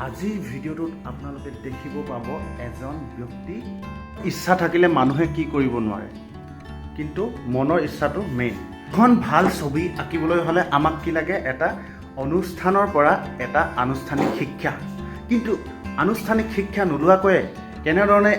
আজি ভিডিঅ'টোত আপোনালোকে দেখিব পাব এজন ব্যক্তি ইচ্ছা থাকিলে মানুহে কি কৰিব নোৱাৰে, কিন্তু মনৰ ইচ্ছাটো মেইন। এখন ভাল ছবি আঁকিবলৈ হ'লে আমাক কি লাগে? এটা অনুষ্ঠানৰ পৰা এটা আনুষ্ঠানিক শিক্ষা। কিন্তু আনুষ্ঠানিক শিক্ষা নোলোৱাকৈ কেনেধৰণে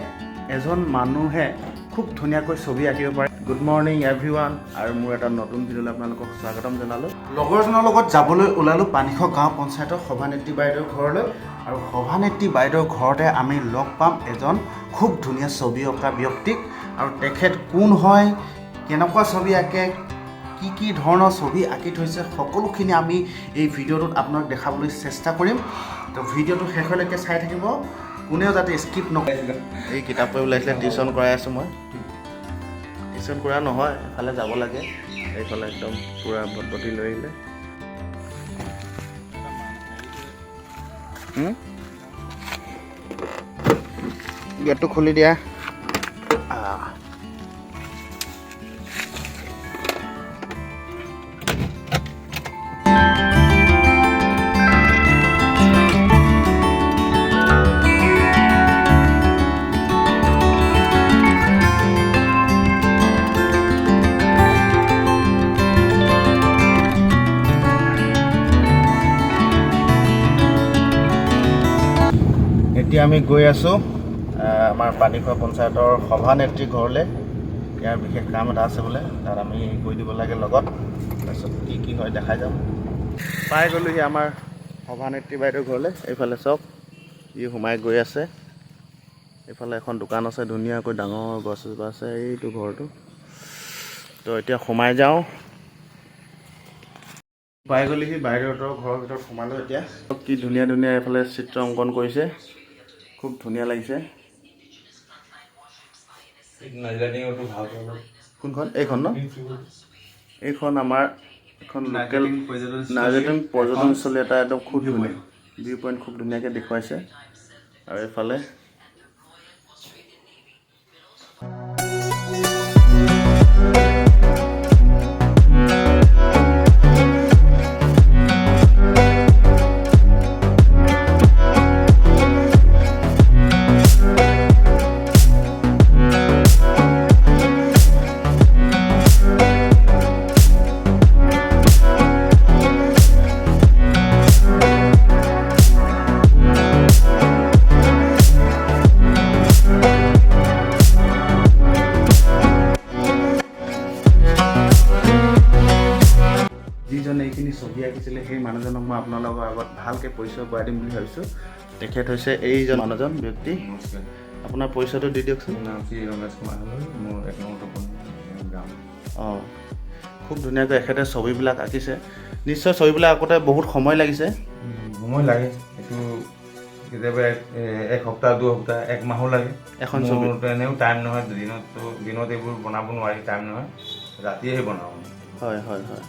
এজন মানুহে খুব ধুনীয়াকৈ ছবি আঁকিব পাৰে। গুড মৰ্ণিং এভৰিৱান, আৰু মোৰ এটা নতুন ভিডিঅ'লৈ আপোনালোকক স্বাগতম জনালোঁ। লগৰজনৰ লগত যাবলৈ ওলালোঁ পানীখোৱা গাঁও পঞ্চায়তৰ সভানেত্ৰী বাইদেউৰ ঘৰলৈ, আৰু সভানেত্ৰী বাইদেউৰ ঘৰতে আমি লগ পাম এজন খুব ধুনীয়া ছবি অঁকা ব্যক্তিক। আৰু তেখেত কোন হয়, কেনেকুৱা ছবি আঁকে, কি ধৰণৰ ছবি আঁকি থৈছে, সকলোখিনি আমি এই ভিডিঅ'টোত আপোনাক দেখাবলৈ চেষ্টা কৰিম। তো ভিডিঅ'টো শেষলৈকে চাই থাকিব, কোনেও যাতে স্কিপ নকৰে। এই কিতাপ পঢ়ি ওলাইছিলে, টিউশ্যন কৰাই আছোঁ মই। টিউশ্যন কৰা নহয়, এফালে যাব লাগে, এইফালে একদম পূৰা ভটভটি লৈ আহিলে। গেটটো খুলি দিয়া। এতিয়া আমি গৈ আছোঁ আমাৰ পানীখোৱা পঞ্চায়তৰ সভানেত্ৰী ঘৰলৈ। ইয়াৰ বিশেষ কাম এটা আছে বোলে, তাত আমি গৈ দিব লাগে লগত। তাৰপিছত কি হয় দেখাই যাম। পাই গ'লোহি আমাৰ সভানেত্ৰী বাইদেউৰ ঘৰলৈ। এইফালে চাওক, ই সোমাই গৈ আছে। এইফালে এখন দোকান আছে, ধুনীয়াকৈ ডাঙৰ গছ এজোপা আছে, এইটো ঘৰটো। তো এতিয়া সোমাই যাওঁ। পাই গ'লোহি বাইদেউহঁতৰ ঘৰৰ ভিতৰত সোমালোঁ। এতিয়া কি ধুনীয়া ধুনীয়া এইফালে চিত্ৰ অংকন কৰিছে, খুব ধুনীয়া লাগিছে। কোনখন? এইখন ন? এইখন আমাৰ এখন লোকেল নাৰ্জেটিং পৰ্যটনস্থলী এটা, একদম খুব ধুনীয়া ভিউ পইণ্ট, খুব ধুনীয়াকৈ দেখুৱাইছে। আৰু এইফালে যিজনে এইখিনি ছবি আঁকিছিলে, সেই মানুহজনক মই আপোনালোকৰ আগত ভালকৈ পৰিচয় কৰাই দিম বুলি ভাবিছোঁ। তেখেত হৈছে এইজন মানুহজন ব্যক্তি। আপোনাৰ পৰিচয়টো দি দিয়কচোন। অঁ, খুব ধুনীয়াকৈ এখেতে ছবিবিলাক আঁকিছে। নিশ্চয় ছবিবিলাক আঁকোতে বহুত সময় লাগিছে। সময় লাগে, এইটো কেতিয়াবা এসপ্তাহ, 2 সপ্তাহ, 1 মাহো লাগে। এখন ছবি এনেও টাইম নহয়, দিনত এইবোৰ বনাব নোৱাৰি, টাইম নহয়, ৰাতিয়েহে বনাওঁ। হয় হয় হয়।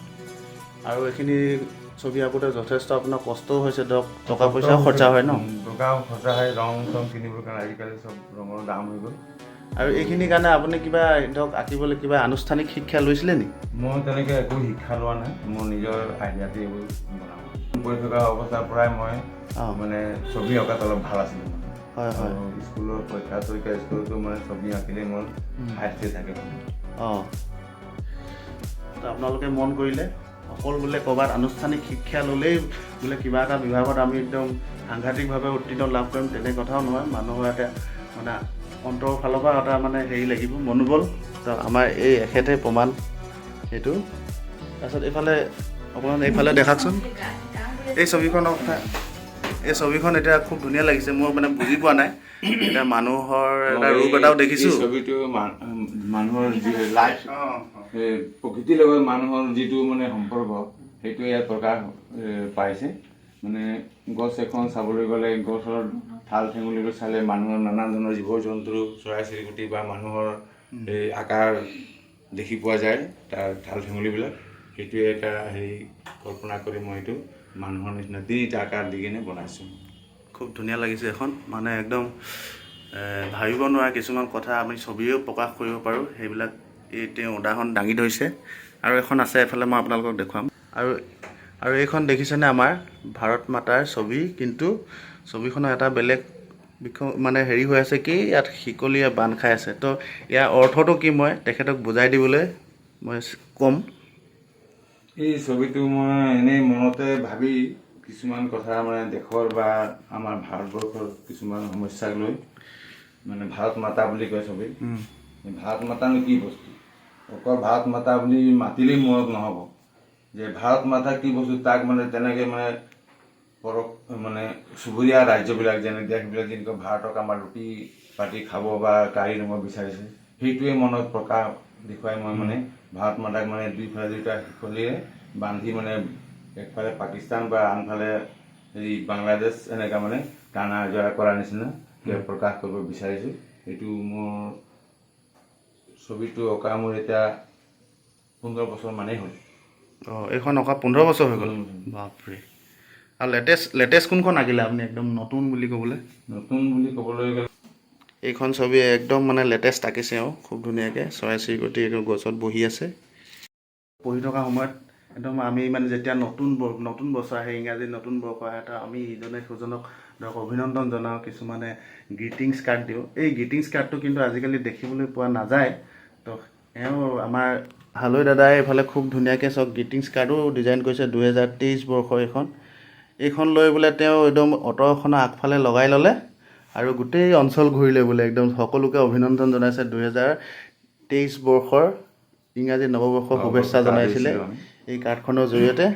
আৰু এইখিনি ছবি আঁকোতে যথেষ্ট আপোনাৰ কষ্টও হৈছে, ধৰক টকা পইচাও খৰচা হয় ন? টকাও খৰচা হয়, ৰং চং কিনিবৰ কাৰণে। আজিকালি চব ৰঙৰ দাম হৈ গ'ল। আৰু এইখিনিৰ কাৰণে আপুনি কিবা ধৰক আঁকিবলৈ কিবা আনুষ্ঠানিক শিক্ষা লৈছিলে নি? মই তেনেকৈ একো শিক্ষা লোৱা নাই, মোৰ নিজৰ আইডিয়াতে এইবোৰ বনাওঁ। পঢ়ি থকা অৱস্থাৰ পৰাই মই মানে ছবি অঁকাত অলপ ভাল আছিলোঁ। হয় হয়। স্কুলৰ পৰীক্ষা স্কুলতো মানে ছবি আঁকিলে মোৰ হাইটে থাকে। অঁ, তো আপোনালোকে মন কৰিলে, অকল বোলে ক'ৰবাত আনুষ্ঠানিক শিক্ষা ল'লেই বোলে কিবা এটা বিভাগত আমি একদম সাংঘাতিকভাৱে উত্তীৰ্ণ লাভ কৰিম, তেনে কথাও নহয়। মানুহৰ এটা মানে অন্তৰৰ ফালৰ পৰা এটা মানে হেৰি লাগিব, মনোবল। তো আমাৰ এই এখেতে প্ৰমাণ সেইটো। তাৰপিছত এইফালে অকণমান এইফালে দেখাওকচোন এই ছবিখনৰ কথা। এই ছবিখন এতিয়া খুব ধুনীয়া লাগিছে, মোৰ মানে বুজি পোৱা নাই। এতিয়া মানুহৰ এটা ৰূপ এটাও দেখিছোঁ। ছবিটো মানুহৰ যি লাইফ, প্ৰকৃতিৰ লগত মানুহৰ যিটো মানে সম্পৰ্ক, সেইটো ইয়াত প্ৰকাশ পাইছে। মানে গছ এখন চাবলৈ গ'লে, গছৰ ঠাল ঠেঙুলিবোৰ চালে মানুহৰ নানা ধৰণৰ জীৱ জন্তু, চৰাই চিৰিকটি বা মানুহৰ এই আকাৰ দেখি পোৱা যায়, তাৰ ঠাল ঠেঙুলিবিলাক। সেইটোৱে এটা হেৰি কল্পনা কৰি মই এইটো মানুহৰ নিচিনা 3টা আকাৰ দি কিনে বনাইছোঁ। খুব ধুনীয়া লাগিছে এখন, মানে একদম ভাবিব নোৱাৰা কিছুমান কথা আমি ছবিও প্ৰকাশ কৰিব পাৰোঁ, সেইবিলাক এই তেওঁ উদাহৰণ দাঙি ধৰিছে। আৰু এখন আছে এফালে, মই আপোনালোকক দেখুৱাম। আৰু আৰু এইখন দেখিছেনে আমাৰ ভাৰত মাতাৰ ছবি, কিন্তু ছবিখনৰ এটা বেলেগ মানে হেৰি হৈ আছে কি ইয়াত শিকলিয়ে বান্ধ খাই আছে। তো ইয়াৰ অৰ্থটো কি মই তেখেতক বুজাই দিবলৈ মই ক'ম। এই ছবিটো মই এনেই মনতে ভাবি কিছুমান কথা মানে দেশৰ বা আমাৰ ভাৰতবৰ্ষৰ কিছুমান সমস্যাক লৈ মানে ভাৰত মাতা বুলি কয় ছবি। ভাৰত মাতানো কি বস্তু, অকল ভাৰত মাতা বুলি মাতিলেই মনত নহ'ব যে ভাৰত মাতা কি বস্তু, তাক মানে তেনেকৈ মানে মানে চুবুৰীয়া ৰাজ্যবিলাক যেনে দেশবিলাক যেনেকৈ ভাৰতক আমাৰ ৰুটি পাতি খাব বা কাঢ়ি ল'ব বিচাৰিছে, সেইটোৱে মনত প্ৰকাশ দেখুৱাই মই মানে ভাৰত মাতাক মানে দুইফালে দুটা শিকলিৰে বান্ধি মানে একফালে পাকিস্তান বা আনফালে হেৰি বাংলাদেশ এনেকুৱা মানে টানা জোৰা কৰাৰ নিচিনা প্ৰকাশ কৰিব বিচাৰিছোঁ। এইটো মোৰ ছবিটো অঁকা মোৰ এতিয়া 15 বছৰ মানেই হ'ল। এইখন অঁকা 15 বছৰ হৈ গ'ল। বাপৰে। আৰু লেটেষ্ট কোনখন আঁকিলে আপুনি একদম নতুন বুলি ক'বলৈ? নতুন বুলি ক'বলৈ গ'লে এইখন ছবি একদম মানে লেটেষ্ট আঁকিছে আৰু খুব ধুনীয়াকৈ চৰাই চিৰিকটি গছত বহি আছে। পঢ়ি থকা সময়ত একদম আমি মানে যেতিয়া নতুন বছৰ আহে, ইংৰাজী নতুন বৰ্ষ আহে, এটা আমি ইজনে সিজনক ধৰক অভিনন্দন জনাওঁ, কিছুমানে গ্ৰিটিংছ কাৰ্ড দিওঁ। এই গ্ৰিটিংছ কাৰ্ডটো কিন্তু আজিকালি দেখিবলৈ পোৱা নাযায়। তো এওঁ আমাৰ হালৈ দাদাই এইফালে খুব ধুনীয়াকৈ চাওক গ্ৰিটিংছ কাৰ্ডো ডিজাইন কৰিছে। 2023 বৰ্ষৰ এইখন লৈ বোলে তেওঁ একদম অট'খনৰ আগফালে লগাই ল'লে আৰু গোটেই অঞ্চল ঘূৰিলে বোলে, একদম সকলোকে অভিনন্দন জনাইছে। 2023 বৰ্ষৰ ইংৰাজী নৱবৰ্ষৰ শুভেচ্ছা জনাইছিলে এই কাৰ্ডখনৰ জৰিয়তে।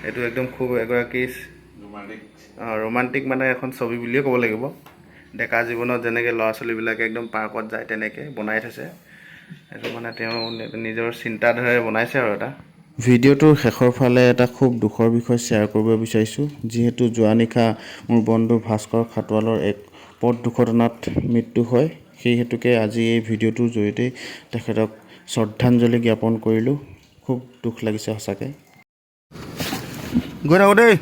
এইটো একদম খুব এগৰাকী ৰোমান্টিক মানে এখন ছবি বুলিয়ে ক'ব লাগিব। ডেকা জীৱনত যেনেকৈ ল'ৰা ছোৱালীবিলাকে একদম পাৰ্কত যায় তেনেকৈ বনাই থৈছে। এইটো মানে তেওঁ নিজৰ চিন্তাধাৰাৰে বনাইছে আৰু এটা। ভিডিঅ'টোৰ শেষৰ ফালে এটা খুব দুখৰ বিষয় শ্বেয়াৰ কৰিব বিচাৰিছোঁ। যিহেতু যোৱা নিশা মোৰ বন্ধু ভাস্কৰ খাটোৱালৰ এক পথ দুৰ্ঘটনাত মৃত্যু হয়, সেই হেতুকে আজি এই ভিডিঅ'টোৰ জৰিয়তে তেখেতক শ্ৰদ্ধাঞ্জলি জ্ঞাপন কৰিলোঁ। খুব দুখ লাগিছে সঁচাকৈ। গৈ থাকোঁ দেই।